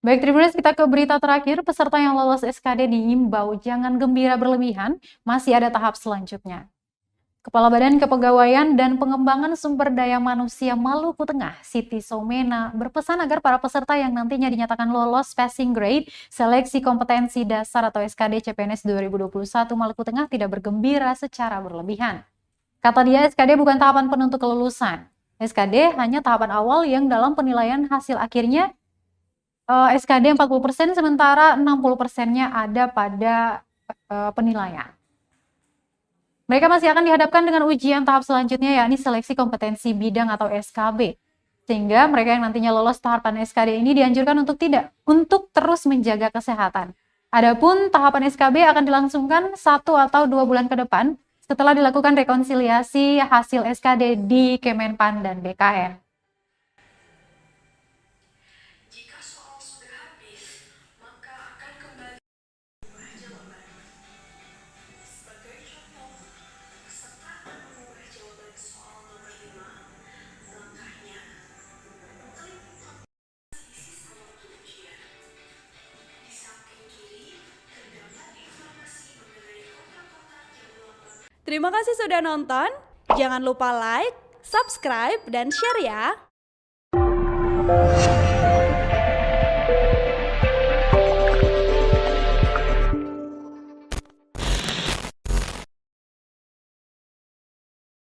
Baik, Tribuners, kita ke berita terakhir. Peserta yang lolos SKD diimbau jangan gembira berlebihan, masih ada tahap selanjutnya. Kepala Badan Kepegawaian dan Pengembangan Sumber Daya Manusia Maluku Tengah, Siti Somena, berpesan agar para peserta yang nantinya dinyatakan lolos passing grade Seleksi Kompetensi Dasar atau SKD CPNS 2021 Maluku Tengah tidak bergembira secara berlebihan. Kata dia, SKD bukan tahapan penentu kelulusan. SKD hanya tahapan awal yang dalam penilaian hasil akhirnya SKD 40%, sementara 60%-nya ada pada penilaian. Mereka masih akan dihadapkan dengan ujian tahap selanjutnya, yakni seleksi kompetensi bidang atau SKB. Sehingga mereka yang nantinya lolos tahapan SKD ini dianjurkan untuk terus menjaga kesehatan. Adapun tahapan SKB akan dilangsungkan 1 atau 2 bulan ke depan setelah dilakukan rekonsiliasi hasil SKD di Kemenpan dan BKN. Jika soal sudah habis, maka akan kembali mengubah jawaban. Sebagai contoh, peserta akan mengubah jawaban soal nomor 5. Langkahnya, klik isi sisa waktu ujian. Di samping kiri, terdapat informasi mengenai kotak-kotak yang melambangkan. Terima kasih sudah nonton. Jangan lupa like, subscribe, dan share ya.